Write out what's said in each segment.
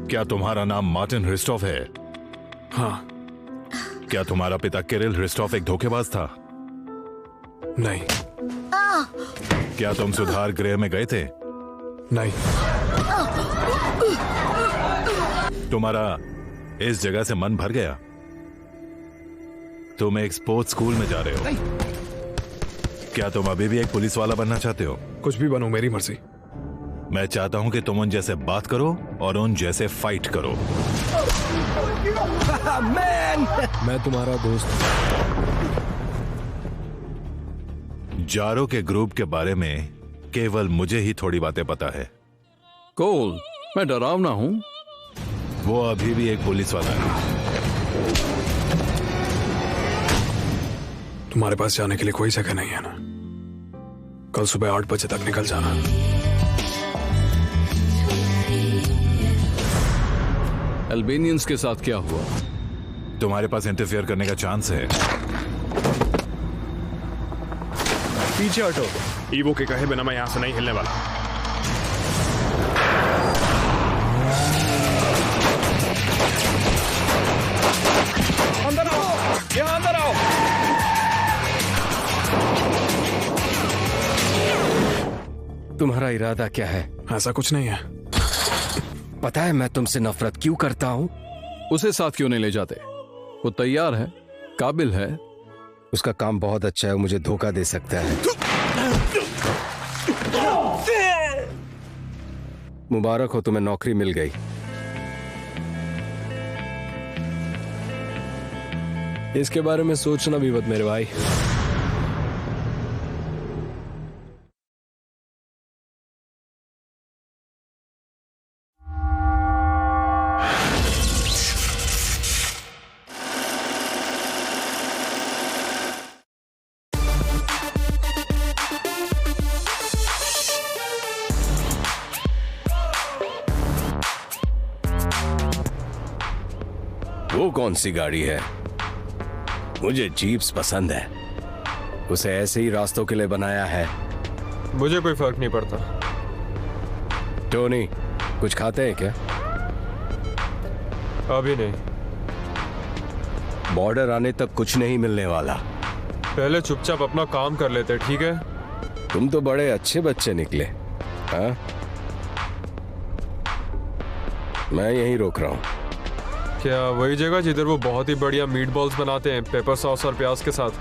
क्या तुम्हारा नाम मार्टिन ह्रिस्टॉफ है? हाँ। क्या तुम्हारा पिता किरिल ह्रिस्टॉफ एक धोखेबाज था? नहीं। क्या तुम सुधार गृह में गए थे? नहीं। तुम्हारा इस जगह से मन भर गया? तुम एक स्पोर्ट्स स्कूल में जा रहे हो। क्या तुम अभी भी एक पुलिस वाला बनना चाहते हो? कुछ भी बनो, मेरी मर्जी। मैं चाहता हूं कि तुम उन जैसे बात करो और उन जैसे फाइट करो। मैं तुम्हारा दोस्त। जारो के ग्रुप के बारे में केवल मुझे ही थोड़ी बातें पता है। कोल, मैं डरावना हूं। वो अभी भी एक पुलिस वाला है। तुम्हारे पास जाने के लिए कोई जगह नहीं है ना? कल सुबह 8 बजे तक निकल जाना। अल्बेनियंस के साथ क्या हुआ? तुम्हारे पास इंटरफेयर करने का चांस है। पीछे हटो। ईवो के कहे बिना मैं यहां से नहीं हिलने वाला। अंदर आओ, यहां अंदर आओ। तुम्हारा इरादा क्या है? ऐसा कुछ नहीं है। पता है मैं तुमसे नफरत क्यों करता हूं? उसे साथ क्यों नहीं ले जाते? वो तैयार है, काबिल है। उसका काम बहुत अच्छा है, वो मुझे धोखा दे सकता है। मुबारक हो, तुम्हें नौकरी मिल गई। इसके बारे में सोचना भी मत मेरे भाई। वो कौन सी गाड़ी है? मुझे जीप्स पसंद है। उसे ऐसे ही रास्तों के लिए बनाया है। मुझे कोई फर्क नहीं पड़ता। टोनी, कुछ खाते हैं क्या? अभी नहीं। बॉर्डर आने तक कुछ नहीं मिलने वाला। पहले चुपचाप अपना काम कर लेते, ठीक है? तुम तो बड़े अच्छे बच्चे निकले। हाँ? मैं यहीं रोक रहा हूं। क्या वही जगह जिधर वो बहुत ही बढ़िया मीट बॉल्स बनाते हैं पेपर सॉस और प्याज के साथ?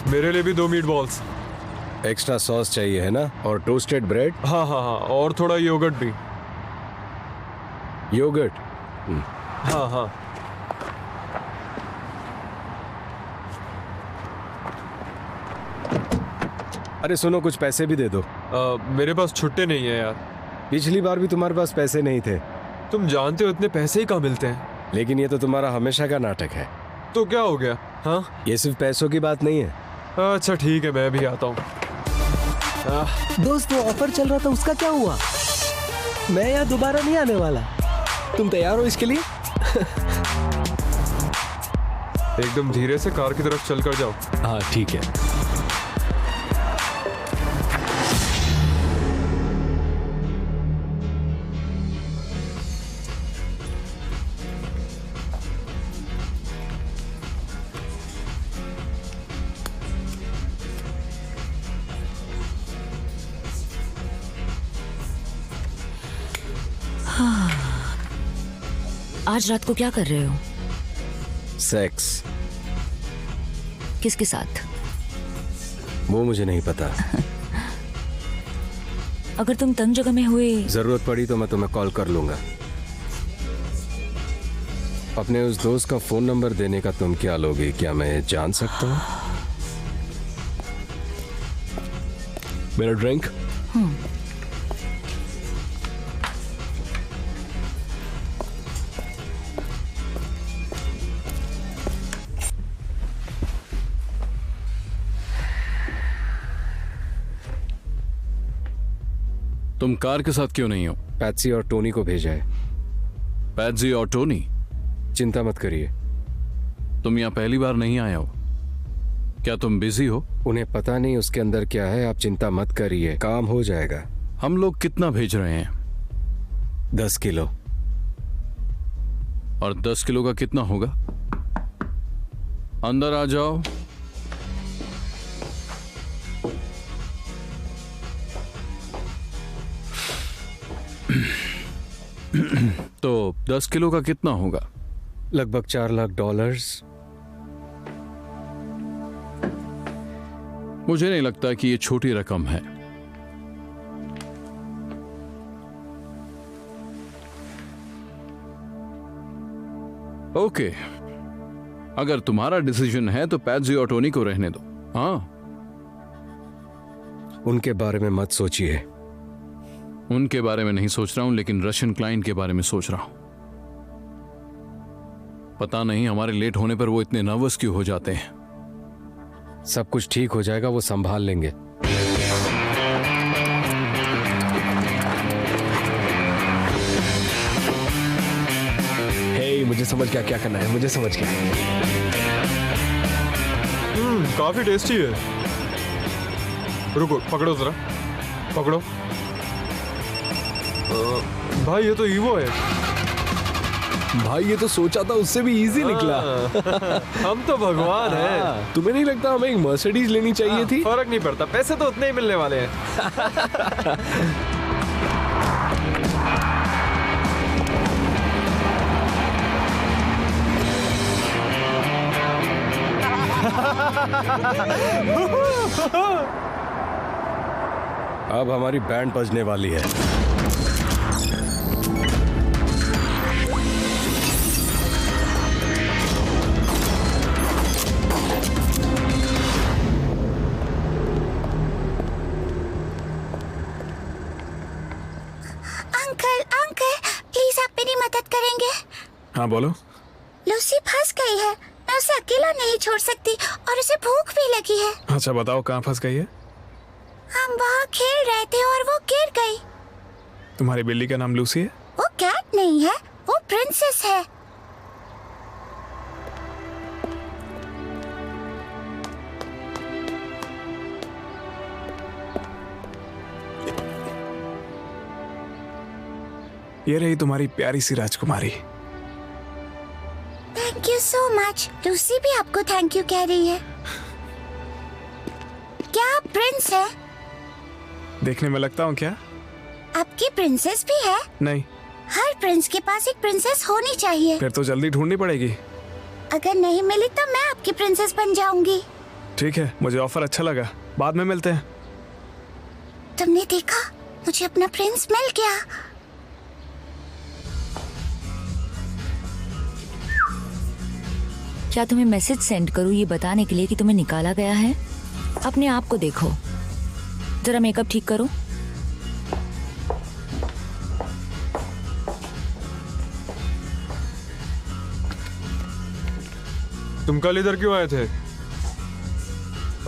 मेरे लिए भी 2 मीट बॉल्स। एक्स्ट्रा सॉस चाहिए है ना? और टोस्टेड ब्रेड? हाँ हाँ हाँ, और थोड़ा योगर्ट भी। योगर्ट? हाँ हाँ। अरे सुनो, कुछ पैसे भी दे दो। मेरे पास छुट्टे नहीं है यार। पिछली बार भी तुम्हारे पास पैसे नहीं थे। तुम जानते हो इतने पैसे ही कहाँ मिलते हैं। लेकिन ये तो तुम्हारा हमेशा का नाटक है। तो क्या हो गया? हाँ, ये सिर्फ पैसों की बात नहीं है। अच्छा ठीक है, मैं भी आता हूँ। दोस्त, वो ऑफर चल रहा था, उसका क्या हुआ? मैं यहाँ दोबारा नहीं आने वाला। तुम तैयार हो इसके लिए? एकदम धीरे से कार की तरफ चल कर जाओ। हाँ ठीक है। आज रात को क्या कर रहे हो? सेक्स। किसके साथ? वो मुझे नहीं पता। अगर तुम तंग जगह में हुए, जरूरत पड़ी तो मैं तुम्हें कॉल कर लूंगा। अपने उस दोस्त का फोन नंबर देने का तुम क्या लोगे? क्या मैं जान सकता हूँ? मेरा ड्रिंक। तुम कार के साथ क्यों नहीं हो? पैट्सी और टोनी को भेजा है। पैट्सी और टोनी? चिंता मत करिए, तुम यहाँ पहली बार नहीं आए हो, क्या तुम बिजी हो? उन्हें पता नहीं उसके अंदर क्या है, आप चिंता मत करिए, काम हो जाएगा। हम लोग कितना भेज रहे हैं? 10 किलो। और 10 किलो का कितना होगा? अंदर आ जाओ। तो 10 किलो का कितना होगा? लगभग $4 लाख। मुझे नहीं लगता कि ये छोटी रकम है। ओके, अगर तुम्हारा डिसीजन है तो पैट्सी और टोनी को रहने दो। हाँ, उनके बारे में मत सोचिए। उनके बारे में नहीं सोच रहा हूं, लेकिन रशियन क्लाइंट के बारे में सोच रहा हूं। पता नहीं हमारे लेट होने पर वो इतने नर्वस क्यों हो जाते हैं। सब कुछ ठीक हो जाएगा, वो संभाल लेंगे। मुझे समझ गया क्या करना है, मुझे समझ गया। काफी टेस्टी है। रुको, पकड़ो जरा, पकड़ो। भाई ये तो ईवो है। भाई ये तो सोचा था उससे भी इजी निकला। हम तो भगवान हैं। तुम्हें नहीं लगता हमें एक मर्सिडीज लेनी चाहिए थी? फर्क नहीं पड़ता, पैसे तो उतने ही मिलने वाले हैं। अब हमारी बैंड बजने वाली है। अंकल प्लीज आप मेरी मदद करेंगे? हाँ बोलो। लूसी फंस गई है, मैं उसे अकेला नहीं छोड़ सकती और उसे भूख भी लगी है। अच्छा बताओ कहाँ फंस गई है? हम वहाँ खेल रहे थे और वो गिर गई। तुम्हारी बिल्ली का नाम लूसी है? वो कैट नहीं है, वो प्रिंसेस है। ये रही तुम्हारी प्यारी सी राजकुमारी। Thank you so much. Lucy भी आपको थैंक यू कह रही है। क्या आप प्रिंस है? देखने में लगता हूँ क्या? आपकी प्रिंसेस भी है? नहीं। हर प्रिंस के पास एक प्रिंसेस होनी चाहिए। फिर तो जल्दी ढूंढनी पड़ेगी। अगर नहीं मिली तो मैं आपकी प्रिंसेस बन जाऊंगी। ठीक है, मुझे ऑफर अच्छा लगा, बाद में मिलते हैं। तुमने देखा, मुझे अपना प्रिंस मिल गया। क्या तुम्हें मैसेज सेंड करूं ये बताने के लिए कि तुम्हें निकाला गया है? अपने आप को देखो, जरा मेकअप ठीक करो। तुम कल इधर क्यों आए थे?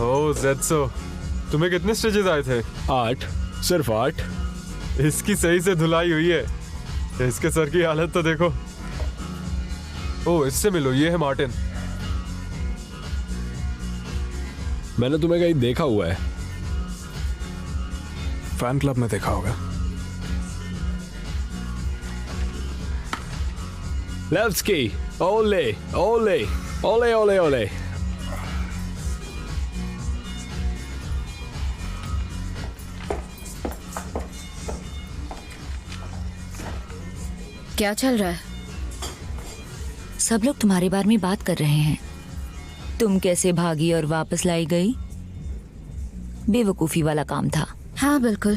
ओह ज़ेत्सो, तुम्हें कितने स्टेजेस आए थे? 8, सिर्फ 8। इसकी सही से धुलाई हुई है। इसके सर की हालत तो देखो। ओह इससे मिलो, ये है मार्टिन। मैंने तुम्हें कहीं देखा हुआ है। फैन क्लब में देखा होगा। लेव्स्की, ओले ओले ओले ओले ओले। क्या चल रहा है? सब लोग तुम्हारे बारे में बात कर रहे हैं। तुम कैसे भागी और वापस लाई गई? बेवकूफी वाला काम था। हाँ बिल्कुल।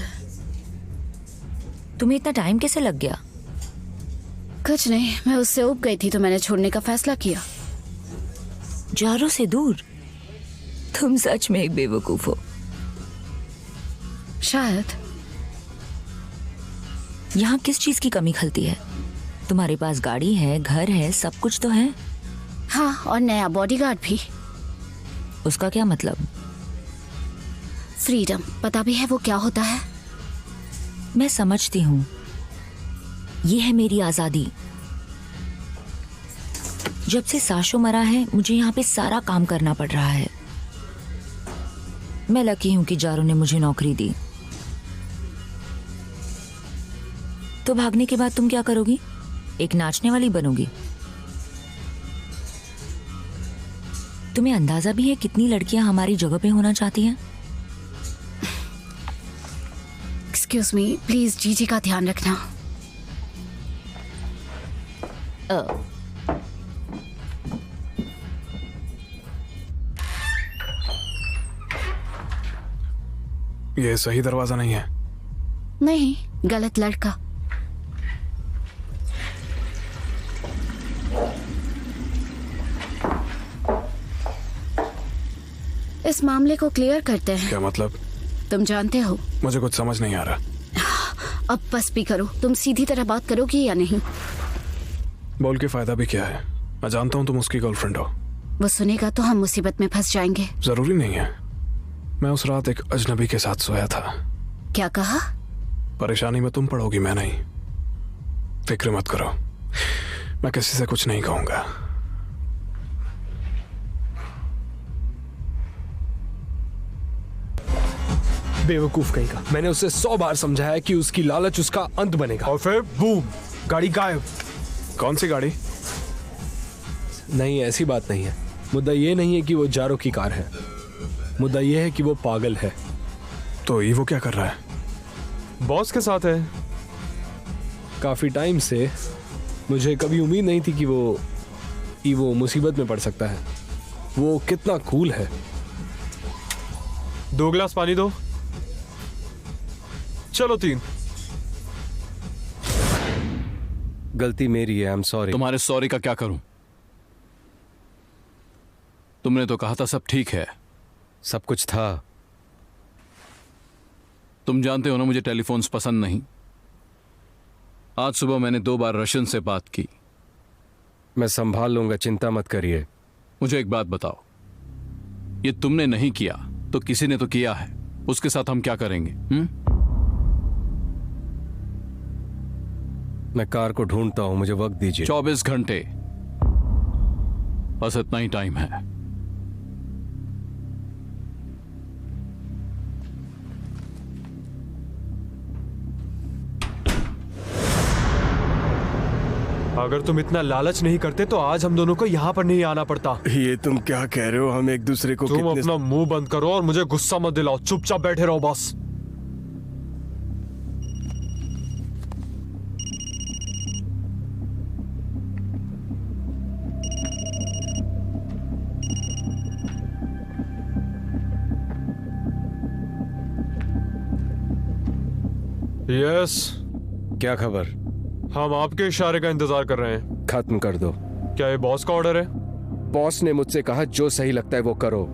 तुम्हें इतना टाइम कैसे लग गया? कुछ नहीं, मैं उससे उब गई थी तो मैंने छोड़ने का फैसला किया। जारो से दूर? तुम सच में एक बेवकूफ हो। शायद। यहाँ किस चीज की कमी खलती है? तुम्हारे पास गाड़ी है, घर है, सब कुछ तो है। हाँ, और नया बॉडीगार्ड भी। उसका क्या मतलब? फ्रीडम। पता भी है वो क्या होता है? मैं समझती हूँ, ये है मेरी आजादी। जब से साशो मरा है मुझे यहाँ पे सारा काम करना पड़ रहा है। मैं लकी हूं कि जारो ने मुझे नौकरी दी। तो भागने के बाद तुम क्या करोगी? एक नाचने वाली बनोगी? तुम्हें अंदाजा भी है कितनी लड़कियां हमारी जगह पे होना चाहती हैं? एक्सक्यूज मी, प्लीज जीजी का ध्यान रखना। ये सही दरवाजा नहीं है। नहीं, गलत लड़का। इस मामले को क्लियर करते हैं। क्या मतलब? तुम जानते हो। मुझे कुछ समझ नहीं आ रहा। अब बस भी करो, तुम सीधी तरह बात करोगी या नहीं? बोल के फायदा भी क्या है? मैं जानता हूँ तुम उसकी गर्लफ्रेंड हो। वो सुनेगा तो हम मुसीबत में फंस जाएंगे। जरूरी नहीं है। मैं उस रात एक अजनबी के साथ सोया था। क्या कहा? परेशानी में तुम पड़ोगी, मैं नहीं। फिक्र मत करो, मैं किसी से कुछ नहीं कहूंगा। बेवकूफ कहीं का। मैंने उसे 100 बार समझाया कि उसकी लालच उसका अंत बनेगा। और फिर बूम, गाड़ी गायब। कौन सी गाड़ी? नहीं, ऐसी बात नहीं है। मुद्दा ये नहीं है कि वो जारो की कार है, मुद्दा ये है कि वो पागल है। तो ये वो क्या कर रहा है? बॉस के साथ है। काफी टाइम से मुझे कभी उम्मीद नहीं थी कि वो मुसीबत में पड़ सकता है। वो कितना कूल है। 2 गिलास पानी दो। चलो 3। गलती मेरी है, आई एम सॉरी। तुम्हारे सॉरी का क्या करूं? तुमने तो कहा था सब ठीक है। सब कुछ था। तुम जानते हो ना मुझे टेलीफोन्स पसंद नहीं। आज सुबह मैंने 2 बार रशन से बात की। मैं संभाल लूंगा, चिंता मत करिए। मुझे एक बात बताओ, ये तुमने नहीं किया तो किसी ने तो किया है। उसके साथ हम क्या करेंगे? मैं कार को ढूंढता हूं, मुझे वक्त दीजिए। 24 घंटे, बस इतना ही टाइम है। अगर तुम इतना लालच नहीं करते तो आज हम दोनों को यहाँ पर नहीं आना पड़ता। ये तुम क्या कह रहे हो? हम एक दूसरे को तुम अपना मुंह बंद करो और मुझे गुस्सा मत दिलाओ। चुपचाप बैठे रहो बस। यस। क्या खबर? हम आपके इशारे का इंतजार कर रहे हैं। खत्म कर दो। क्या ये बॉस का ऑर्डर है? बॉस ने मुझसे कहा जो सही लगता है वो करो।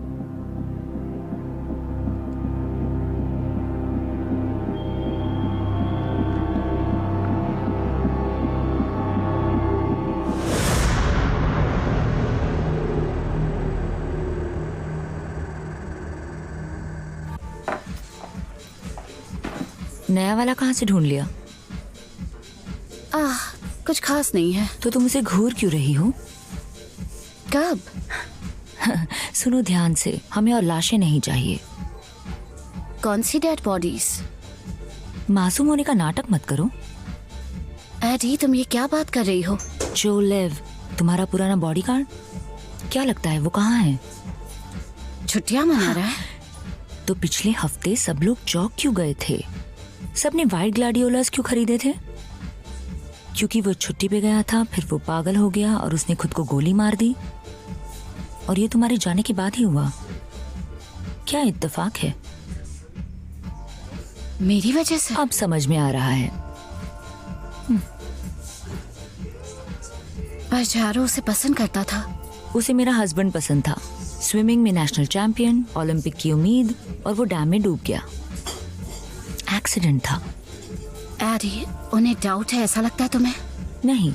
नया वाला कहाँ से ढूंढ लिया? कुछ खास नहीं है। तो तुम उसे घूर क्यों रही हो? कब? सुनो ध्यान से, हमें और लाशें नहीं चाहिए। कौन सी डेड बॉडीज? मासूम होने का नाटक मत करो। एडी, तुम ये क्या बात कर रही हो? जोलेव, तुम्हारा पुराना बॉडीगार्ड। क्या लगता है वो कहाँ है? छुट्टियां मना रहा है। तो पिछले हफ्ते सब लोग चौक क्यों गए थे? सबने वाइट ग्लैडियोलर्स क्यों खरीदे थे? क्योंकि वो छुट्टी पे गया था, फिर वो पागल हो गया और उसने खुद को गोली मार दी। और ये तुम्हारे जाने के बाद ही हुआ। क्या इत्तेफाक है? मेरी वजह से? अब समझ में आ रहा है। पर जारो उसे पसंद करता था। उसे मेरा हस्बैंड पसंद था। स्विमिंग में नेशनल चैंपियन, ओलंपिक की उम्मीद, और वो डैम में डूब गया। एक्सीडेंट था। एडी, उन्हें डाउट है ऐसा लगता है तुम्हें? नहीं।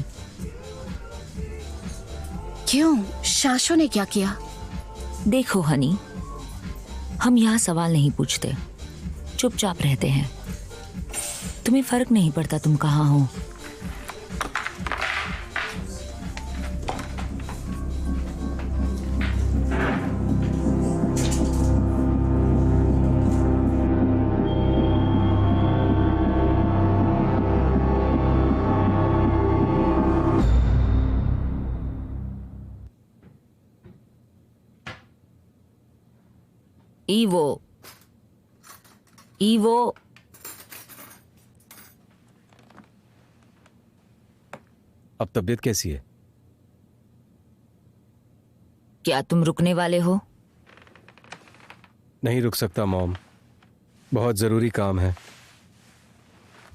क्यों? शाशो ने क्या किया? देखो हनी, हम यहाँ सवाल नहीं पूछते, चुपचाप रहते हैं। तुम्हें फर्क नहीं पड़ता तुम कहाँ हो। ईवो ईवो अब तबीयत कैसी है? क्या तुम रुकने वाले हो? नहीं रुक सकता मॉम, बहुत जरूरी काम है।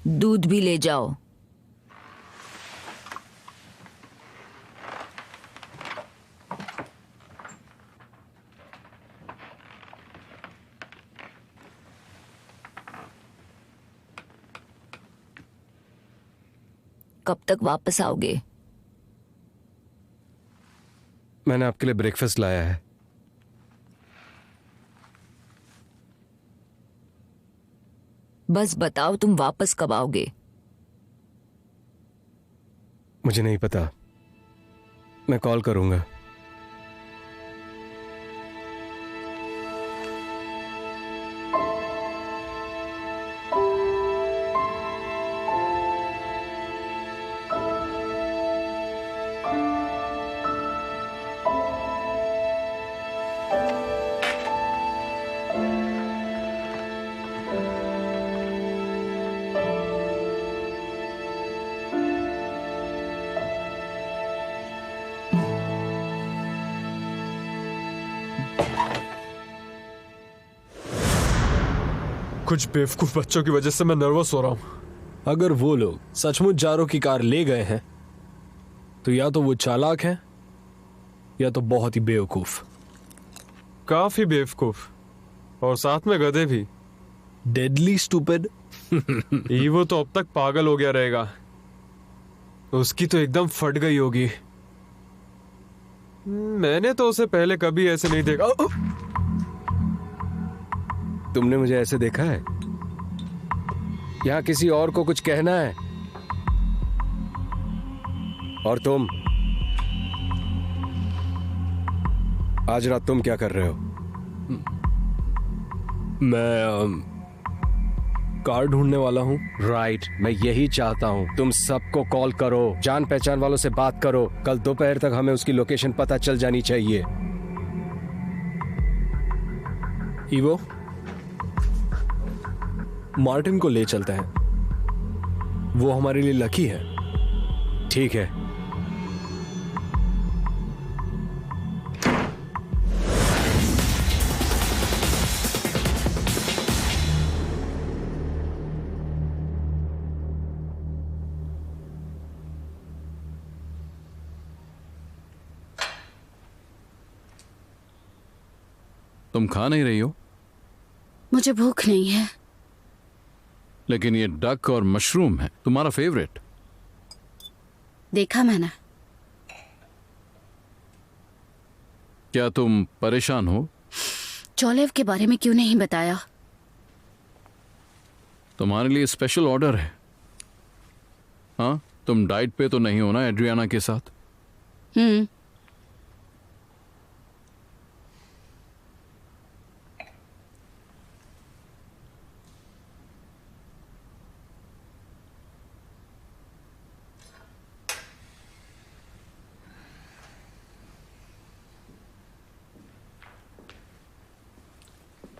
दूध भी ले जाओ। कब तक वापस आओगे? मैंने आपके लिए ब्रेकफास्ट लाया है। बस बताओ तुम वापस कब आओगे? मुझे नहीं पता, मैं कॉल करूंगा। कुछ बेवकूफ बच्चों की वजह से मैं नर्वस हो रहा हूं। अगर वो लोग सचमुच जारो की कार ले गए हैं तो या तो वो चालाक हैं या तो बहुत ही बेवकूफ। काफी बेवकूफ, और साथ में गधे भी। Deadly stupid. ईवो तो अब तक पागल हो गया रहेगा, उसकी तो एकदम फट गई होगी। मैंने तो उसे पहले कभी ऐसे नहीं देखा। तुमने मुझे ऐसे देखा है? यहां किसी और को कुछ कहना है? और तुम आज रात तुम क्या कर रहे हो? मैं कार ढूंढने वाला हूं। राइट, मैं यही चाहता हूं। तुम सबको कॉल करो, जान पहचान वालों से बात करो। कल दोपहर तक हमें उसकी लोकेशन पता चल जानी चाहिए। ईवो, मार्टिन को ले चलते हैं, वो हमारे लिए लकी है। ठीक है। तुम खा नहीं रही हो? मुझे भूख नहीं है। लेकिन ये डक और मशरूम है तुम्हारा फेवरेट। देखा मैंने। क्या तुम परेशान हो? चोलेव के बारे में क्यों नहीं बताया? तुम्हारे लिए स्पेशल ऑर्डर है। हाँ, तुम डाइट पे तो नहीं हो ना एड्रियाना के साथ?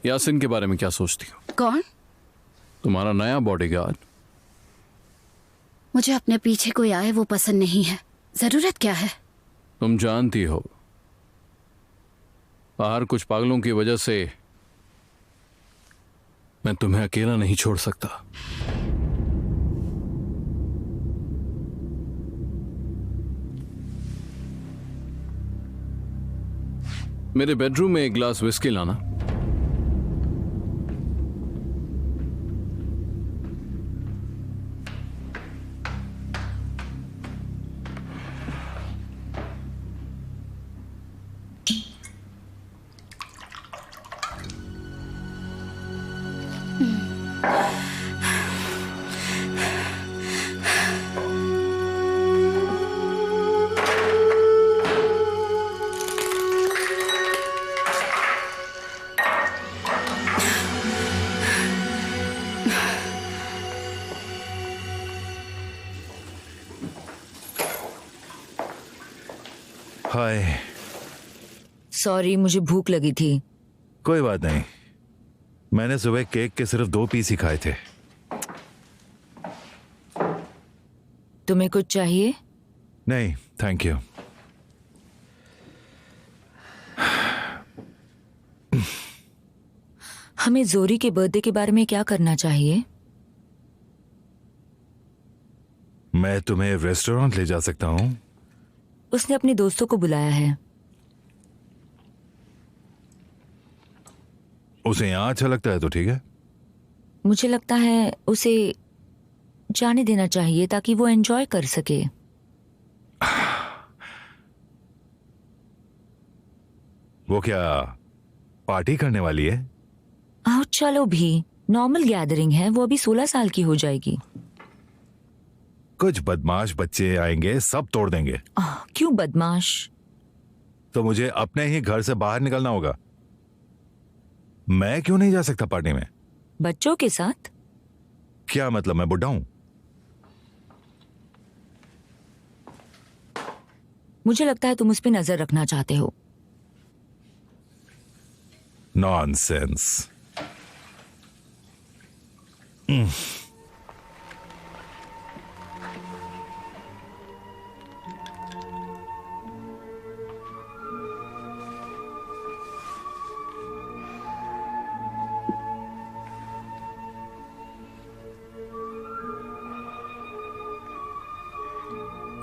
यासिन के बारे में क्या सोचती हो? कौन? तुम्हारा नया बॉडीगार्ड। मुझे अपने पीछे कोई आए वो पसंद नहीं है। जरूरत क्या है? तुम जानती हो, बाहर कुछ पागलों की वजह से मैं तुम्हें अकेला नहीं छोड़ सकता। मेरे बेडरूम में एक ग्लास विस्की लाना। हाय। सॉरी, मुझे भूख लगी थी। कोई बात नहीं, मैंने सुबह केक के सिर्फ 2 पीस ही खाए थे। तुम्हें कुछ चाहिए? नहीं थैंक यू। हमें जोरी के बर्थडे के बारे में क्या करना चाहिए? मैं तुम्हें रेस्टोरेंट ले जा सकता हूँ। उसने अपने दोस्तों को बुलाया है। उसे यहाँ अच्छा लगता है तो ठीक है। मुझे लगता है उसे जाने देना चाहिए ताकि वो एंजॉय कर सके। वो क्या पार्टी करने वाली है? आओ चलो भी, नॉर्मल गैदरिंग है, वो अभी 16 साल की हो जाएगी। कुछ बदमाश बच्चे आएंगे, सब तोड़ देंगे। क्यों बदमाश? तो मुझे अपने ही घर से बाहर निकलना होगा। मैं क्यों नहीं जा सकता पार्टी में? बच्चों के साथ? क्या मतलब, मैं बुढ़ा हूं? मुझे लगता है तुम उस पर नजर रखना चाहते हो। नॉनसेंस।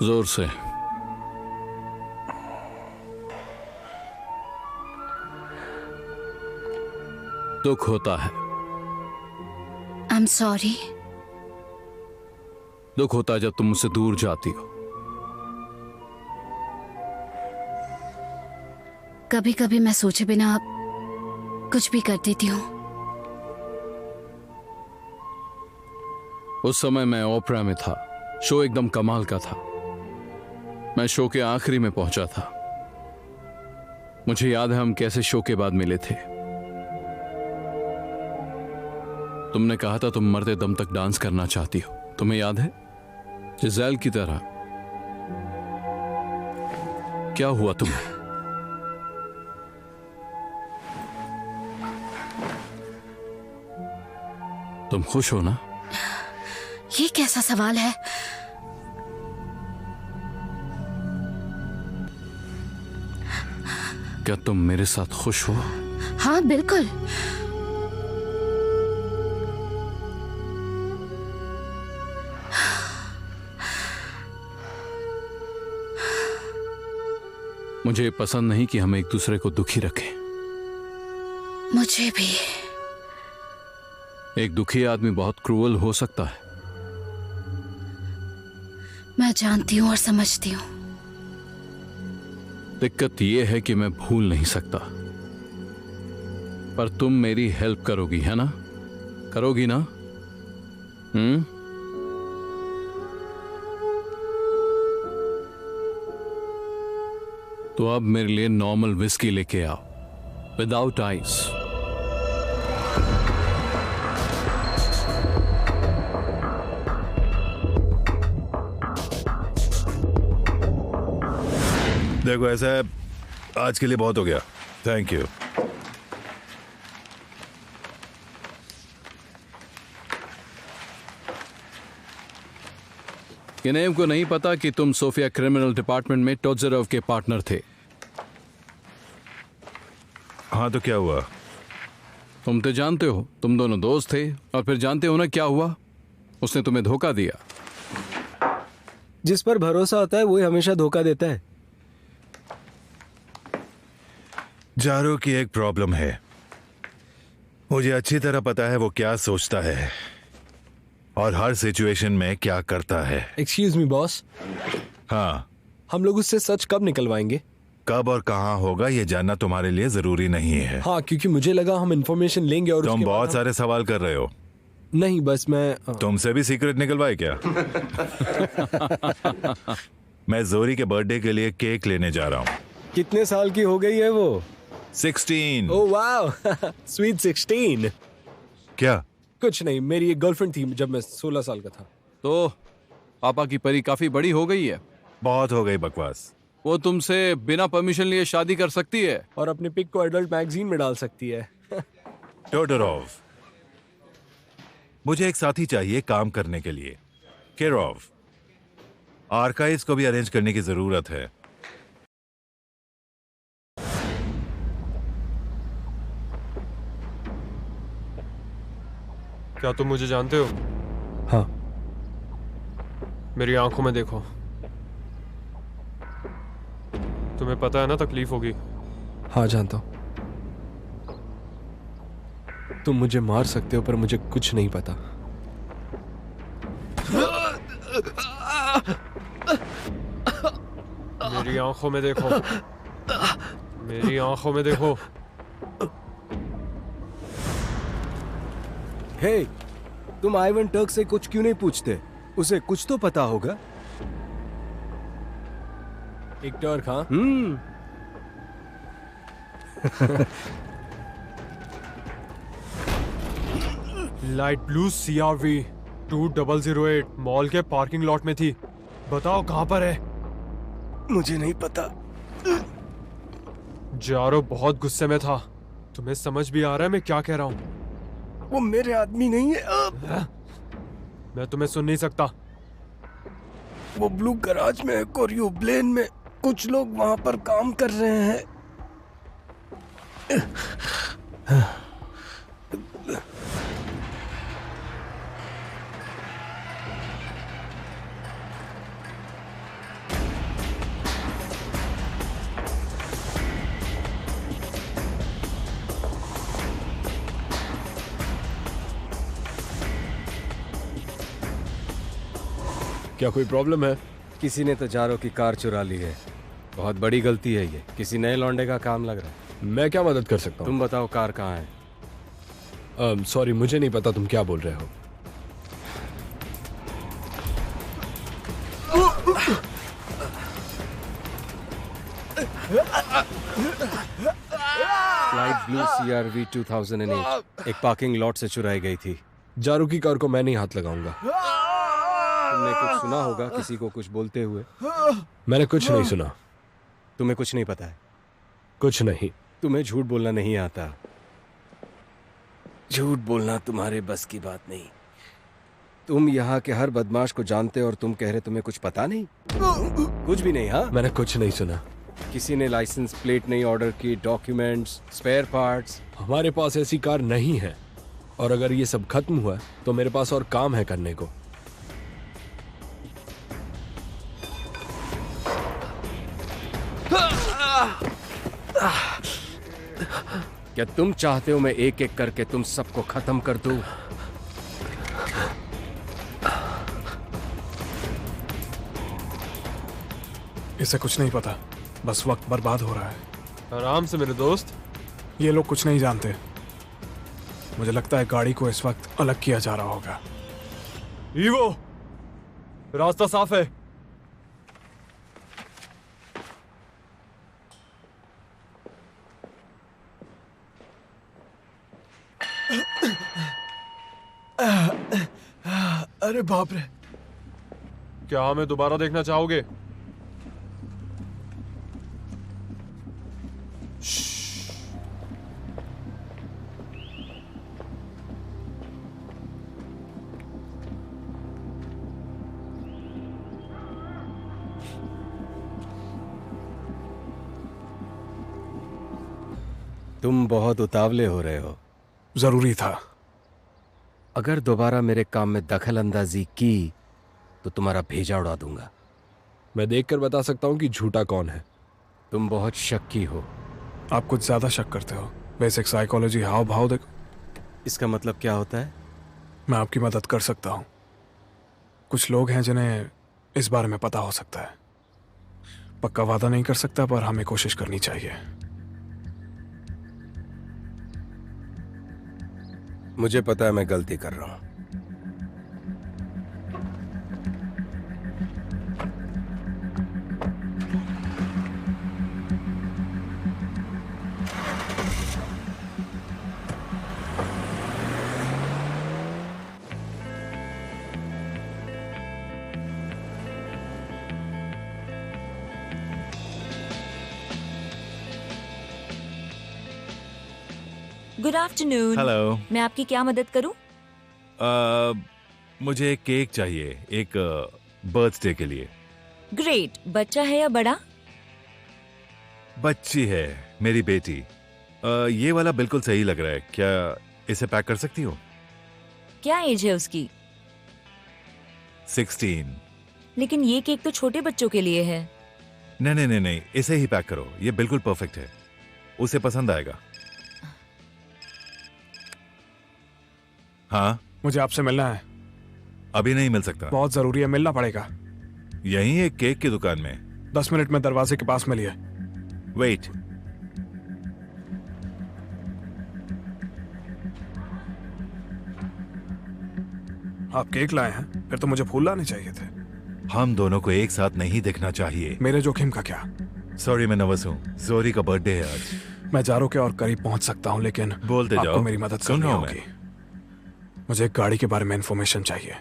जोर से। दुख होता है। I am sorry. दुख होता है जब तुम मुझसे दूर जाती हो। कभी कभी मैं सोचे बिना कुछ भी कर देती हूँ। उस समय मैं ओपरा में था। शो एकदम कमाल का था। मैं शो के आखिरी में पहुंचा था। मुझे याद है हम कैसे शो के बाद मिले थे। तुमने कहा था तुम मरते दम तक डांस करना चाहती हो। तुम्हें याद है? जिज़ेल की तरह। क्या हुआ तुम्हें? तुम खुश हो ना? ये कैसा सवाल है? क्या तुम मेरे साथ खुश हो? हाँ बिल्कुल। मुझे पसंद नहीं कि हम एक दूसरे को दुखी रखें। मुझे भी। एक दुखी आदमी बहुत क्रूअल हो सकता है। मैं जानती हूँ और समझती हूँ। दिक्कत यह है कि मैं भूल नहीं सकता। पर तुम मेरी हेल्प करोगी, है ना? करोगी ना? तो अब मेरे लिए नॉर्मल विस्की लेके आओ, विदाउट आइस। देखो ऐसा है, आज के लिए बहुत हो गया। Thank you. किनेव को नहीं पता कि तुम सोफिया क्रिमिनल डिपार्टमेंट में टोज़ेरोव के पार्टनर थे। हाँ तो क्या हुआ? तुम तो जानते हो, तुम दोनों दोस्त थे। और फिर जानते हो ना क्या हुआ? उसने तुम्हें धोखा दिया। जिस पर भरोसा होता है वही हमेशा धोखा देता है। जारो की एक प्रॉब्लम है। मुझे अच्छी तरह पता है वो क्या सोचता है और हर सिचुएशन में क्या करता है। Excuse me boss. हाँ, हम लोग उससे सच कब निकलवाएंगे? कब और कहाँ होगा ये जानना तुम्हारे लिए जरूरी नहीं है। हाँ, क्योंकि मुझे लगा हम इंफॉर्मेशन लेंगे और तुम बहुत सारे सवाल कर रहे हो। नहीं, बस मैं तुमसे भी सीक्रेट निकलवाए क्या? मैं जोरी के बर्थडे के लिए केक लेने जा रहा हूँ। कितने साल की हो गई है वो? 16। Oh wow, sweet 16। क्या? कुछ नहीं, मेरी एक गर्लफ्रेंड थी जब मैं 16 साल का था। तो पापा की परी काफी बड़ी हो गई है। बहुत हो गई बकवास। वो तुमसे बिना परमिशन लिए शादी कर सकती है और अपने पिक को एडल्ट मैगजीन में डाल सकती है। टोडोरोव, मुझे एक साथी चाहिए काम करने के लिए। किरोव, आर्काइव्स को भी अरेंज करने की जरूरत है। क्या तुम मुझे जानते हो? हाँ। मेरी आंखों में देखो। तुम्हें पता है ना तकलीफ होगी। हाँ जानता हूँ। तुम मुझे मार सकते हो पर मुझे कुछ नहीं पता। मेरी आंखों में देखो। मेरी आंखों में देखो। हे, तुम आइवन टर्क से कुछ क्यों नहीं पूछते? उसे कुछ तो पता होगा। एक टर्क, हाँ? लाइट ब्लू CRV 2008 मॉल के पार्किंग लॉट में थी। बताओ कहां पर है? मुझे नहीं पता। जारो बहुत गुस्से में था। तुम्हें समझ भी आ रहा है मैं क्या कह रहा हूं? वो मेरे आदमी नहीं है। मैं तुम्हें सुन नहीं सकता। वो ब्लू गराज में है, कोरियो ब्लेन में। कुछ लोग वहां पर काम कर रहे हैं। क्या कोई प्रॉब्लम है? किसी ने तो जारो की कार चुरा ली है। बहुत बड़ी गलती है ये। किसी नए लौंडे का काम लग रहा है। मैं क्या मदद कर सकता हूँ? तुम बताओ कार कहाँ है? सॉरी, मुझे नहीं पता तुम क्या बोल रहे हो। लाइट ब्लू CRV 2008 एक पार्किंग लॉट से चुराई गई थी। जारू की कार को मैं नहीं हाथ लगाऊंगा। तुमने कुछ सुना होगा किसी को कुछ बोलते हुए? मैंने कुछ नहीं सुना। तुम्हें कुछ नहीं पता है? कुछ नहीं। तुम्हें झूठ बोलना नहीं आता। झूठ बोलना तुम्हारे बस की बात नहीं। तुम यहाँ के हर बदमाश को जानते हो और तुम कह रहे तुम्हें कुछ पता नहीं? कुछ भी नहीं? हाँ, मैंने कुछ नहीं सुना। किसी ने लाइसेंस प्लेट नहीं ऑर्डर की, डॉक्यूमेंट्स, स्पेयर पार्ट्स? हमारे पास ऐसी कार नहीं है, और अगर ये सब खत्म हुआ तो मेरे पास और काम है करने को। क्या तुम चाहते हो मैं एक एक करके तुम सबको खत्म कर दूं? इसे कुछ नहीं पता, बस वक्त बर्बाद हो रहा है। आराम से मेरे दोस्त। ये लोग कुछ नहीं जानते। मुझे लगता है गाड़ी को इस वक्त अलग किया जा रहा होगा। ईवो, रास्ता साफ है। अरे बाप रे। क्या हमें दोबारा देखना चाहोगे? तुम बहुत उतावले हो रहे हो। जरूरी था। अगर दोबारा मेरे काम में दखल अंदाजी की तो तुम्हारा भेजा उड़ा दूंगा। मैं देखकर बता सकता हूँ कि झूठा कौन है। तुम बहुत शक्की हो। आप कुछ ज्यादा शक करते हो। बेसिक साइकोलॉजी, हाव भाव देखो। इसका मतलब क्या होता है? मैं आपकी मदद कर सकता हूँ। कुछ लोग हैं जिन्हें इस बारे में पता हो सकता है। पक्का वादा नहीं कर सकता, पर हमें कोशिश करनी चाहिए। मुझे पता है मैं गलती कर रहा हूं। Good afternoon. हेलो। मैं आपकी क्या मदद करूं? मुझे एक केक चाहिए, एक बर्थडे के लिए। ग्रेट। बच्चा है या बड़ा? बच्ची है, मेरी बेटी। ये वाला बिल्कुल सही लग रहा है, क्या इसे पैक कर सकती हो? क्या एज है उसकी? 16। लेकिन ये केक तो छोटे बच्चों के लिए है। नहीं नहीं नहीं नहीं, इसे ही पैक करो, ये बिल्कुल परफेक्ट है, उसे पसंद आएगा। हाँ, मुझे आपसे मिलना है। अभी नहीं मिल सकता। बहुत जरूरी है, मिलना पड़ेगा। यहीं एक केक की दुकान में। 10 मिनट में दरवाजे के पास मिलिए। वेट। आप केक लाए हैं, फिर तो मुझे फूल लाने चाहिए थे। हम दोनों को एक साथ नहीं देखना चाहिए। मेरे जोखिम का क्या? सॉरी, मैं नर्वस हूँ। जोरी का बर्थडे है आज। मैं जारो के और करीब पहुंच सकता हूँ, लेकिन बोलते आपको जाओ, मेरी मदद सुन करनी रहा हूं होगी। मुझे एक गाड़ी के बारे में इंफॉर्मेशन चाहिए।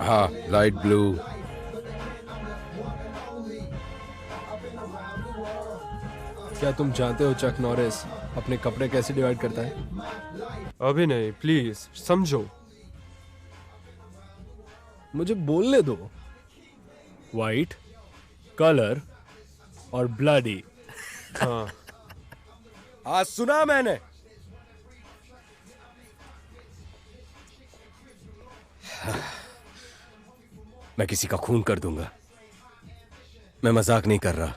हाँ, लाइट ब्लू। क्या तुम जानते हो चक नॉरिस अपने कपड़े कैसे डिवाइड करता है? अभी नहीं, प्लीज समझो। मुझे बोलने दो। वाइट, कलर और ब्लडी। हाँ, आज सुना मैंने। मैं किसी का खून कर दूंगा। मैं मजाक नहीं कर रहा।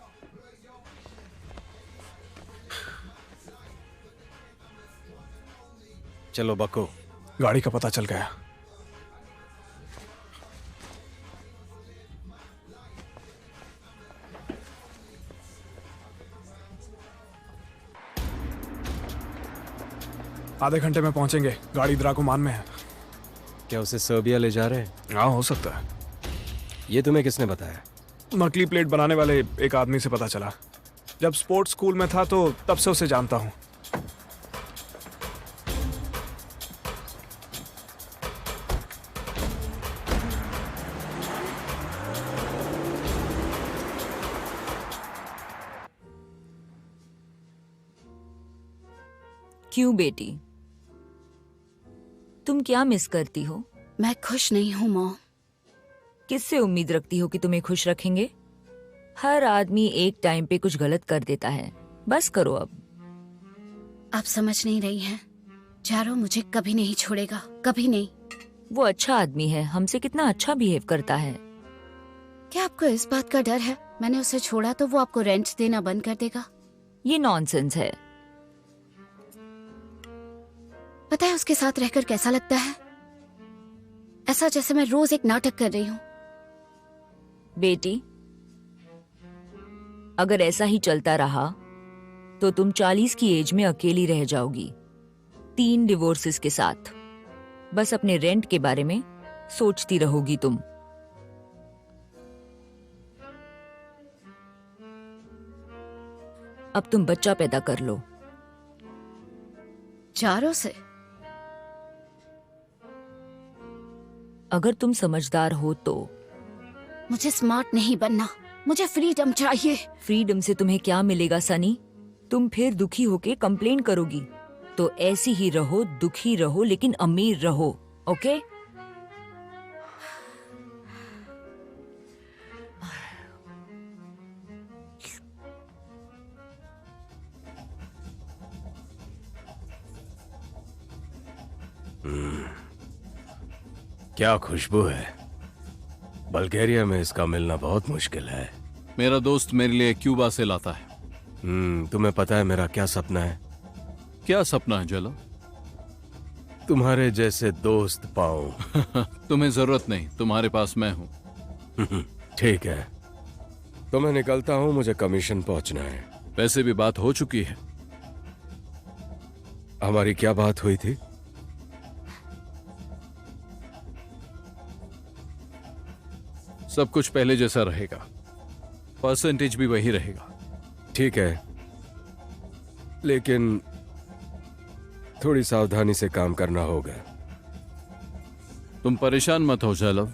चलो बको। गाड़ी का पता चल गया। आधे घंटे में पहुंचेंगे। गाड़ी द्राकुमान में है। क्या उसे सर्बिया ले जा रहे हैं? हाँ, हो सकता है। ये तुम्हें किसने बताया? नकली प्लेट बनाने वाले एक आदमी से पता चला। जब स्पोर्ट्स स्कूल में था तो तब से उसे जानता हूं। क्यों बेटी, तुम क्या मिस करती हो? मैं खुश नहीं हूँ मॉम। किससे उम्मीद रखती हो कि तुम्हें खुश रखेंगे? हर आदमी एक टाइम पे कुछ गलत कर देता है। बस करो अब। आप समझ नहीं रही हैं। जारो मुझे कभी नहीं छोड़ेगा, कभी नहीं। वो अच्छा आदमी है, हमसे कितना अच्छा बिहेव करता है। क्या आपको इस बात का डर है मैंने उसे छोड़ा तो वो आपको रेंट देना बंद कर देगा? ये नॉनसेंस है। पता है उसके साथ रहकर कैसा लगता है? ऐसा जैसे मैं रोज एक नाटक कर रही हूँ। बेटी, अगर ऐसा ही चलता रहा तो तुम 40 की एज में अकेली रह जाओगी, 3 डिवोर्सेस के साथ। बस अपने रेंट के बारे में सोचती रहोगी तुम। अब तुम बच्चा पैदा कर लो। जारो से? अगर तुम समझदार हो तो। मुझे स्मार्ट नहीं बनना, मुझे फ्रीडम चाहिए। फ्रीडम से तुम्हें क्या मिलेगा सनी? तुम फिर दुखी होके कंप्लेन करोगी। तो ऐसी ही रहो, दुखी रहो लेकिन अमीर रहो, ओके? क्या खुशबू है। बल्गेरिया में इसका मिलना बहुत मुश्किल है। मेरा दोस्त मेरे लिए क्यूबा से लाता है। तुम्हें पता है मेरा क्या सपना है? क्या सपना है जलो? तुम्हारे जैसे दोस्त पाऊं। तुम्हें जरूरत नहीं, तुम्हारे पास मैं हूं। ठीक है, तो मैं निकलता हूं, मुझे कमीशन पहुंचना है। वैसे भी बात हो चुकी है। हमारी क्या बात हुई थी? सब कुछ पहले जैसा रहेगा, परसेंटेज भी वही रहेगा। ठीक है, लेकिन थोड़ी सावधानी से काम करना होगा। तुम परेशान मत हो जालव।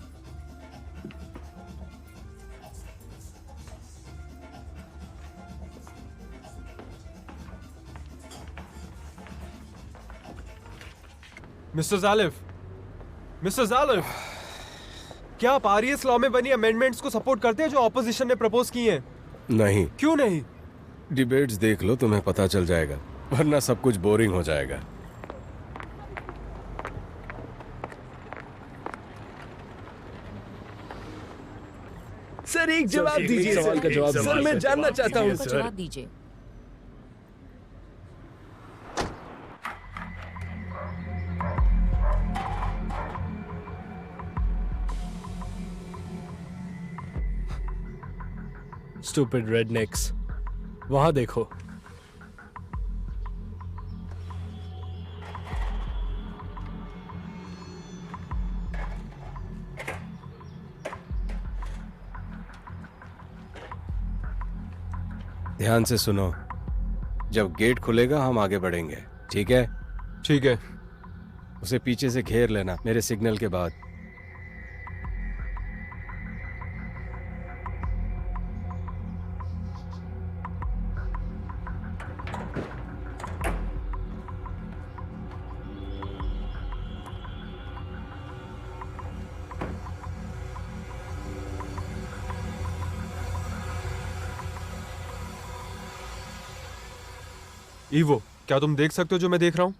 मिस्टर जालिफ, मिस्टर जालिफ, क्या आप आरईएस लॉ में बनी अमेंडमेंट्स को सपोर्ट करते हैं जो ऑपोजिशन ने प्रपोज की हैं? नहीं। क्यों नहीं? डिबेट्स देख लो, तुम्हें पता चल जाएगा, वरना सब कुछ बोरिंग हो जाएगा। सर एक जवाब दीजिए, सवाल का जवाब सर, मैं जानना चाहता हूँ। जवाब दीजिए। स्टूपिड रेडनेक्स, वहां देखो। ध्यान से सुनो, जब गेट खुलेगा हम आगे बढ़ेंगे, ठीक है? ठीक है। उसे पीछे से घेर लेना मेरे सिग्नल के बाद। ईवो, क्या तुम देख सकते हो जो मैं देख रहा हूं?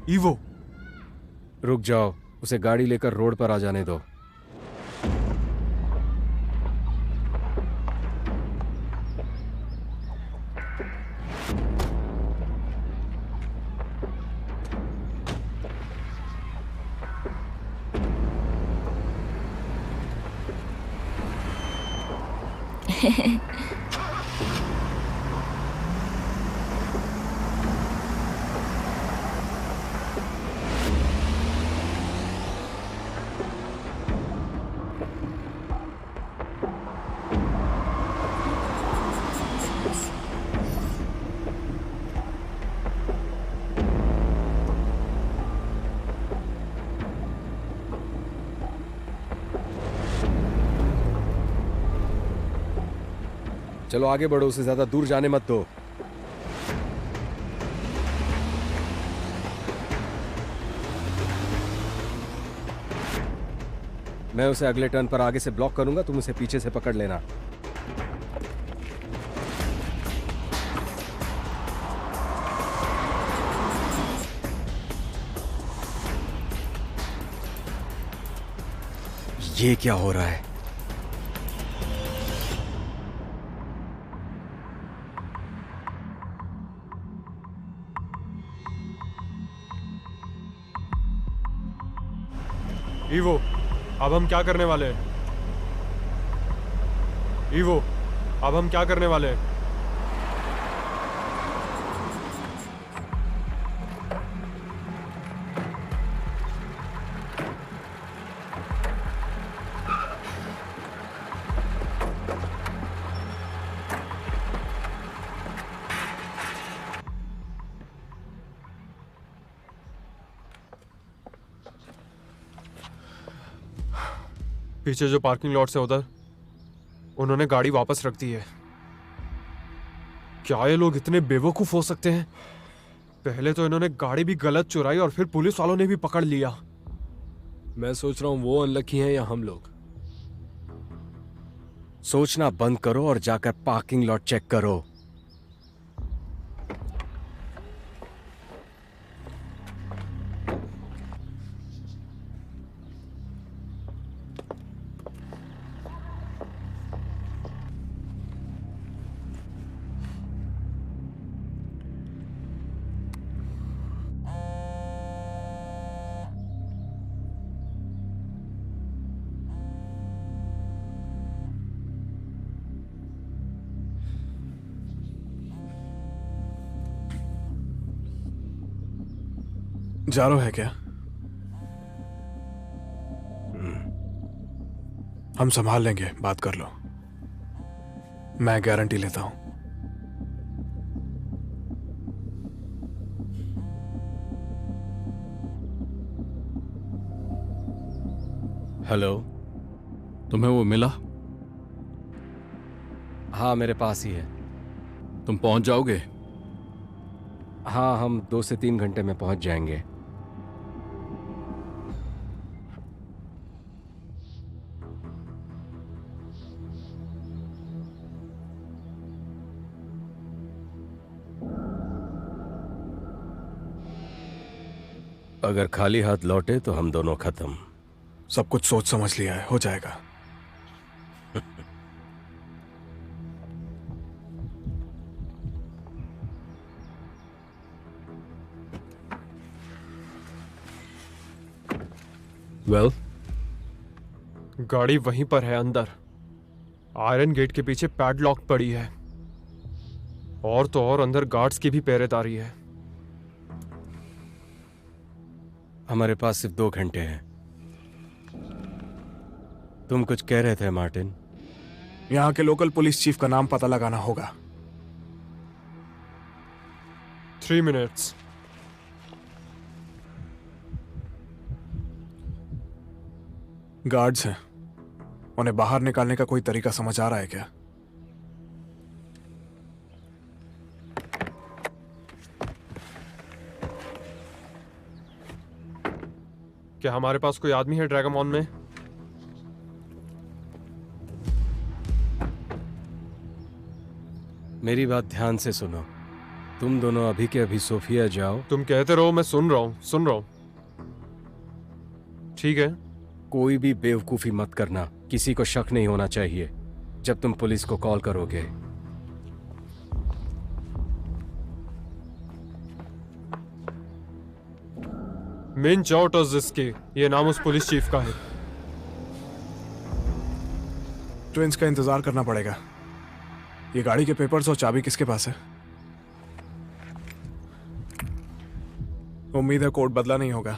ईवो, रुक जाओ, उसे गाड़ी लेकर रोड पर आ जाने दो। चलो आगे बढ़ो, उसे ज्यादा दूर जाने मत दो। मैं उसे अगले टर्न पर आगे से ब्लॉक करूंगा, तुम उसे पीछे से पकड़ लेना। ये क्या हो रहा है? ईवो, अब हम क्या करने वाले हैं? ईवो, अब हम क्या करने वाले हैं? पीछे जो पार्किंग लॉट से उधर उन्होंने गाड़ी वापस रख दी है। क्या ये लोग इतने बेवकूफ हो सकते हैं? पहले तो इन्होंने गाड़ी भी गलत चुराई और फिर पुलिस वालों ने भी पकड़ लिया। मैं सोच रहा हूँ वो अनलकी हैं या हम लोग। सोचना बंद करो और जाकर पार्किंग लॉट चेक करो। जारो है क्या? हम संभाल लेंगे, बात कर लो। मैं गारंटी लेता हूं। हेलो, तुम्हें वो मिला? हाँ मेरे पास ही है। तुम पहुंच जाओगे? हाँ, हम 2 से 3 घंटे में पहुंच जाएंगे। अगर खाली हाथ लौटे तो हम दोनों खत्म। सब कुछ सोच समझ लिया है, हो जाएगा। वेल, गाड़ी वहीं पर है अंदर। आयरन गेट के पीछे पैडलॉक पड़ी है। और तो और अंदर गार्ड्स की भी पहरेदारी है। हमारे पास सिर्फ 2 घंटे हैं। तुम कुछ कह रहे थे मार्टिन? यहाँ के लोकल पुलिस चीफ का नाम पता लगाना होगा। 3 मिनट्स। गार्ड्स हैं, उन्हें बाहर निकालने का कोई तरीका समझ आ रहा है क्या? क्या हमारे पास कोई आदमी है ड्रैगमॉन में? मेरी बात ध्यान से सुनो। तुम दोनों अभी के अभी सोफिया जाओ। तुम कहते रहो, मैं सुन रहा हूं। ठीक है। कोई भी बेवकूफी मत करना। किसी को शक नहीं होना चाहिए जब तुम पुलिस को कॉल करोगे। मेन चौटर्स इसके, ये नाम उस पुलिस चीफ का है। ट्विंस का इंतजार करना पड़ेगा। ये गाड़ी के पेपर्स और चाबी किसके पास है? उम्मीद है कोड बदला नहीं होगा।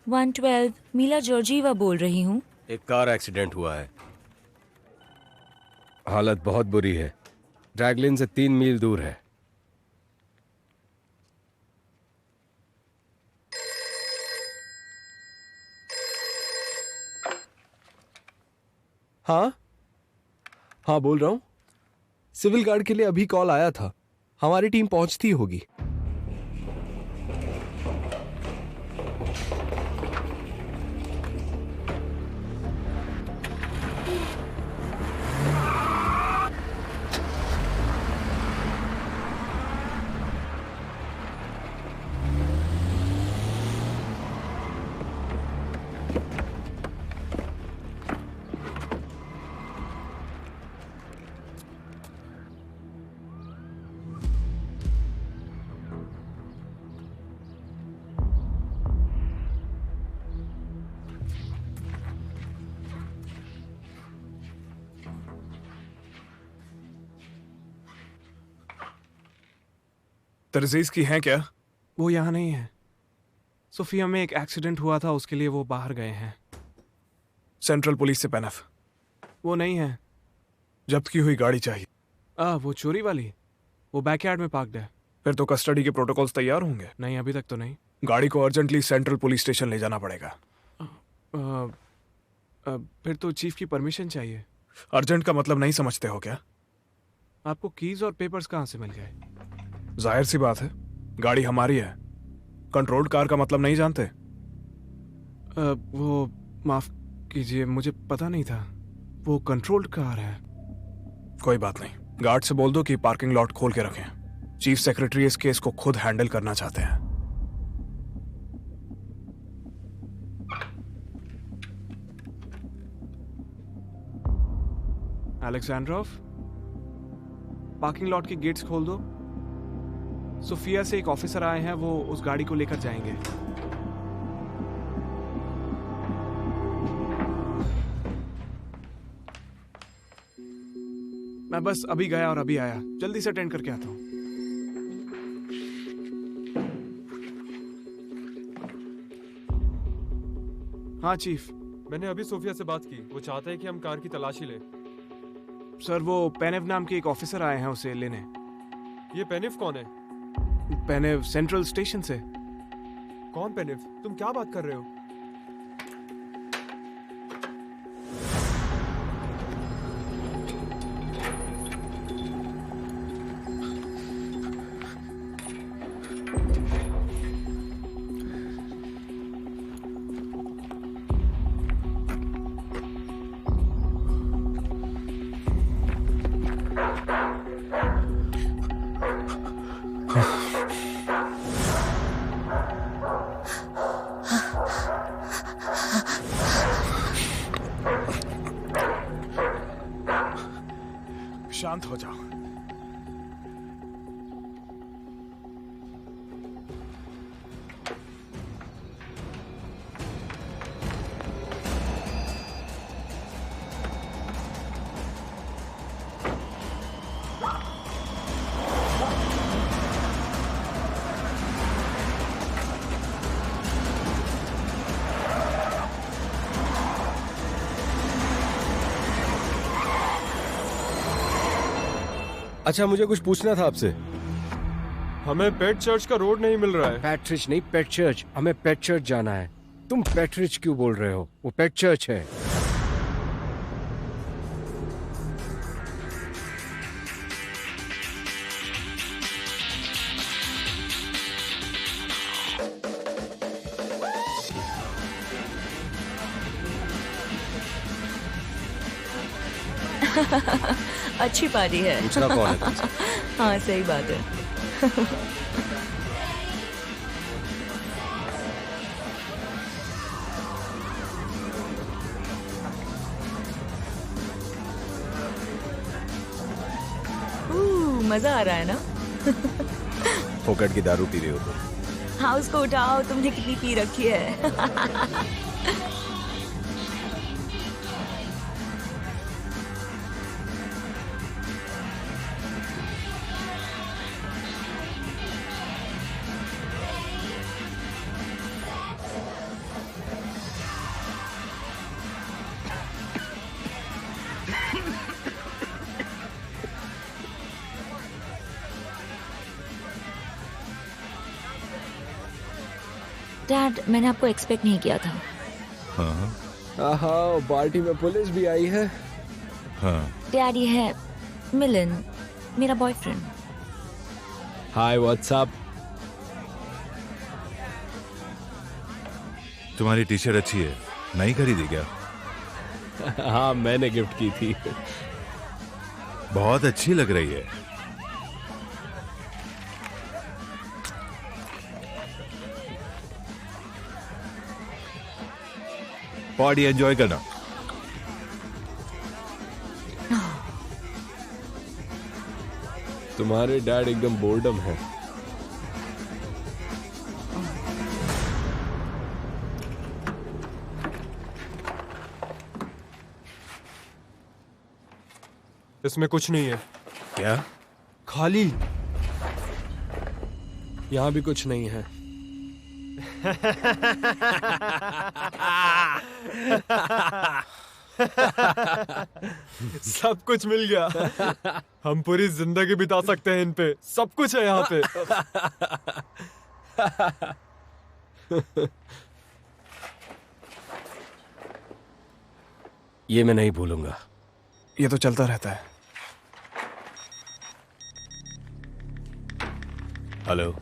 $112 मीला जॉर्जीवा बोल रही हूँ। एक कार एक्सीडेंट हुआ है। हालत बहुत बुरी है। ड्रैगलिन से 3 मील दूर है। हाँ बोल रहा हूँ। सिविल गार्ड के लिए अभी कॉल आया था। हमारी टीम पहुंचती होगी। तरजीज की हैं क्या? वो यहाँ नहीं है। सोफिया में एक एक्सीडेंट हुआ था, उसके लिए वो बाहर गए हैं। सेंट्रल पुलिस से पेनफ। वो नहीं है। जब्त की हुई गाड़ी चाहिए। वो चोरी वाली? वो बैकयार्ड में पार्क्ड है। फिर तो कस्टडी के प्रोटोकॉल्स तैयार होंगे। नहीं, अभी तक तो नहीं। गाड़ी को अर्जेंटली सेंट्रल पुलिस स्टेशन ले जाना पड़ेगा। फिर तो चीफ की परमिशन चाहिए। अर्जेंट का मतलब नहीं समझते हो क्या? आपको कीज और पेपर्स कहाँ से मिल गए? जाहिर सी बात है, गाड़ी हमारी है। कंट्रोल्ड कार का मतलब नहीं जानते? वो माफ कीजिए, मुझे पता नहीं था। वो कंट्रोल्ड कार है। कोई बात नहीं, गार्ड से बोल दो कि पार्किंग लॉट खोल के रखें। चीफ सेक्रेटरी इस केस को खुद हैंडल करना चाहते हैं। अलेक्जेंड्रोफ, पार्किंग लॉट के गेट्स खोल दो। सोफिया से एक ऑफिसर आए हैं, वो उस गाड़ी को लेकर जाएंगे। मैं बस अभी गया और अभी आया। जल्दी से अटेंड करके आता हूं। हाँ चीफ। मैंने अभी सोफिया से बात की। वो चाहता है कि हम कार की तलाशी लें। सर, वो पेनेव नाम के एक ऑफिसर आए हैं उसे लेने। ये पेनिफ कौन है? पेनेव सेंट्रल स्टेशन से। कौन पेनिव? तुम क्या बात कर रहे हो? शांत हो जाओ। अच्छा, मुझे कुछ पूछना था आपसे। हमें पेट चर्च का रोड नहीं मिल रहा है। पैट्रिच नहीं, पेट चर्च। हमें पेट चर्च जाना है। तुम पैट्रिच क्यों बोल रहे हो? वो पेट चर्च है। अच्छी पार्टी है। पूछना कौन है तुमसे? हाँ, सही बात है। मजा आ रहा है ना? फोकट की दारू पी रहे हो तुम। हाँ, उसको उठाओ। तुमने कितनी पी रखी है? डैड, मैंने आपको एक्सपेक्ट नहीं किया था। हाँ, पार्टी में पुलिस भी आई है। हाँ। डैड, ये है मिलन, मेरा बॉयफ्रेंड। हाय, व्हाट्सअप। तुम्हारी टी शर्ट अच्छी है, नहीं खरीदी क्या? हाँ, मैंने गिफ्ट की थी। बहुत अच्छी लग रही है। पार्टी एंजॉय करना। तुम्हारे डैड एकदम बोर्डम है। इसमें कुछ नहीं है। क्या? खाली। यहाँ भी कुछ नहीं है। सब कुछ मिल गया। हम पूरी जिंदगी बिता सकते हैं इन पे। सब कुछ है यहाँ पे। ये मैं नहीं भूलूंगा। ये तो चलता रहता है। हेलो।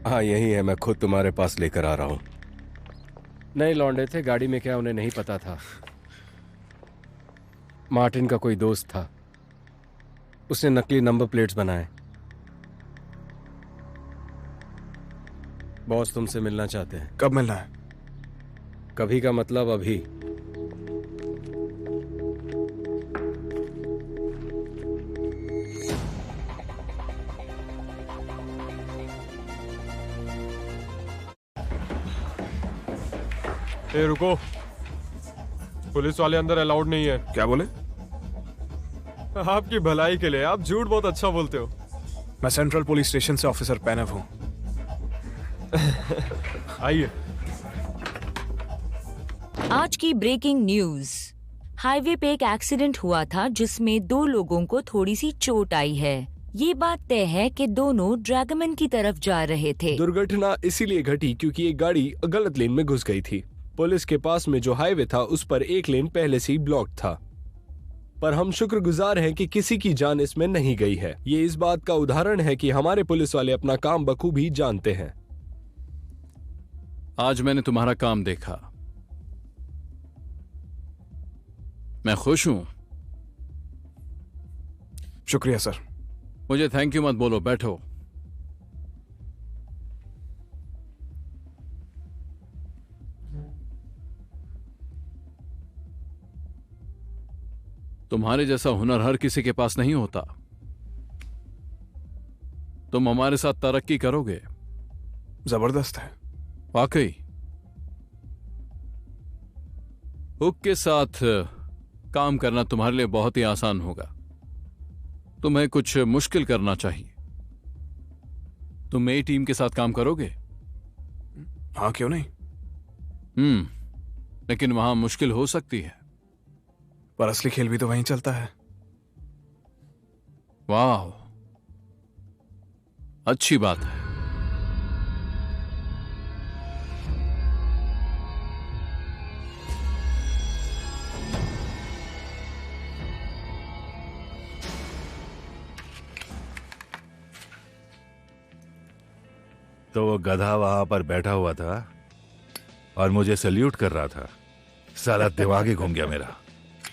हाँ, यही है। मैं खुद तुम्हारे पास लेकर आ रहा हूं। नए लौंडे थे गाड़ी में, क्या उन्हें नहीं पता था? मार्टिन का कोई दोस्त था, उसने नकली नंबर प्लेट्स बनाए। बॉस तुमसे मिलना चाहते हैं। कब मिलना है? कभी का मतलब अभी। ए, रुको। पुलिस वाले अंदर अलाउड नहीं है। क्या बोले? आपकी भलाई के लिए। आप झूठ बहुत अच्छा बोलते हो। मैं सेंट्रल पुलिस स्टेशन से ऑफिसर पैनव हूं। आइए। आज की ब्रेकिंग न्यूज। हाईवे पे एक एक्सीडेंट हुआ था जिसमें 2 लोगों को थोड़ी सी चोट आई है। ये बात तय है कि दोनों ड्रैगमैन की तरफ जा रहे थे। दुर्घटना इसीलिए घटी क्योंकि एक गाड़ी गलत लेन में घुस गई थी। पुलिस के पास में जो हाईवे था उस पर एक लेन पहले से ही ब्लॉक था, पर हम शुक्रगुजार हैं कि किसी की जान इसमें नहीं गई है। ये इस बात का उदाहरण है कि हमारे पुलिस वाले अपना काम बखूबी जानते हैं। आज मैंने तुम्हारा काम देखा, मैं खुश हूं। शुक्रिया सर। मुझे थैंक यू मत बोलो, बैठो। तुम्हारे जैसा हुनर हर किसी के पास नहीं होता। तुम हमारे साथ तरक्की करोगे। जबरदस्त है। वाकई हुक के साथ काम करना तुम्हारे लिए बहुत ही आसान होगा। तुम्हें कुछ मुश्किल करना चाहिए। तुम मेरी टीम के साथ काम करोगे? हाँ, क्यों नहीं। लेकिन वहां मुश्किल हो सकती है। पर असली खेल भी तो वहीं चलता है। वाह, अच्छी बात है। तो वो गधा वहां पर बैठा हुआ था और मुझे सल्यूट कर रहा था। साला दिमाग ही घूम गया मेरा।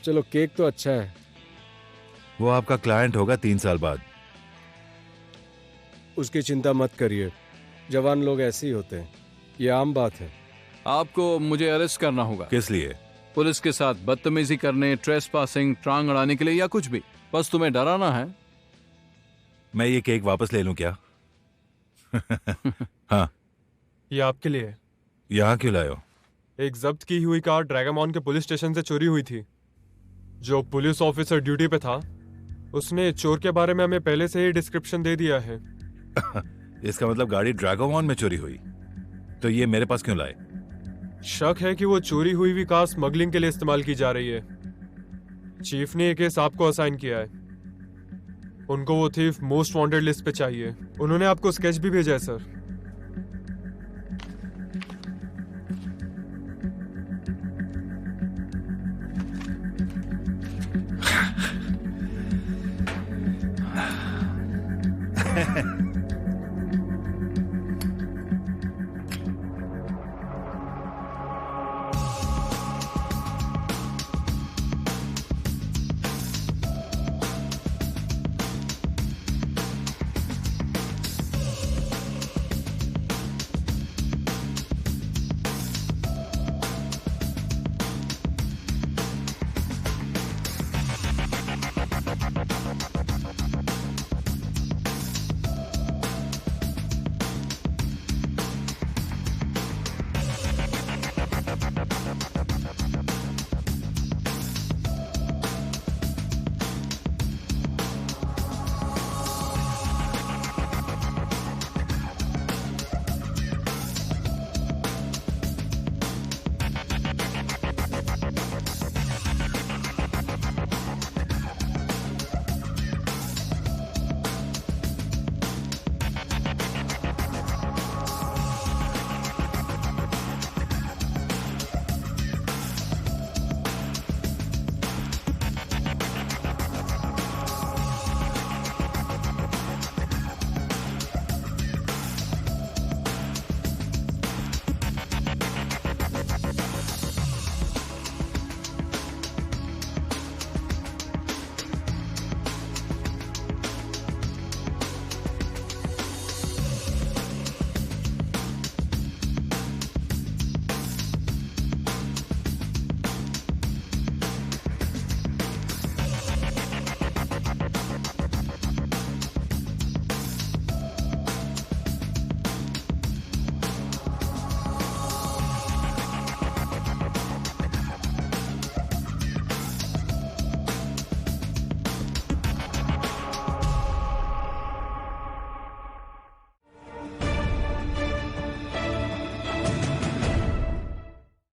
चलो, केक तो अच्छा है। वो आपका क्लाइंट होगा 3 साल बाद। उसकी चिंता मत करिए, जवान लोग ऐसे ही होते हैं, ये आम बात है। आपको मुझे अरेस्ट करना होगा। किस लिए? पुलिस के साथ बदतमीजी करने, ट्रेसपासिंग, टांग अड़ाने के लिए या कुछ भी। बस तुम्हें डराना है। मैं ये केक वापस ले लूं क्या? हाँ। ये आपके लिए है। यहाँ क्यों लाए हो? एक जब्त की हुई कार ड्रैगमॉन के पुलिस स्टेशन से चोरी हुई थी। जो पुलिस ऑफिसर ड्यूटी पे था उसने चोर के बारे में हमें पहले से ही डिस्क्रिप्शन दे दिया है। इसका मतलब गाड़ी ड्रैगमॉन में चोरी हुई, तो ये मेरे पास क्यों लाए? शक है कि वो चोरी हुई हुई कार स्मगलिंग के लिए इस्तेमाल की जा रही है। चीफ ने ये केस आपको असाइन किया है। उनको वो थीफ मोस्ट वांटेड लिस्ट पे चाहिए। उन्होंने आपको स्केच भी भेजा है सर।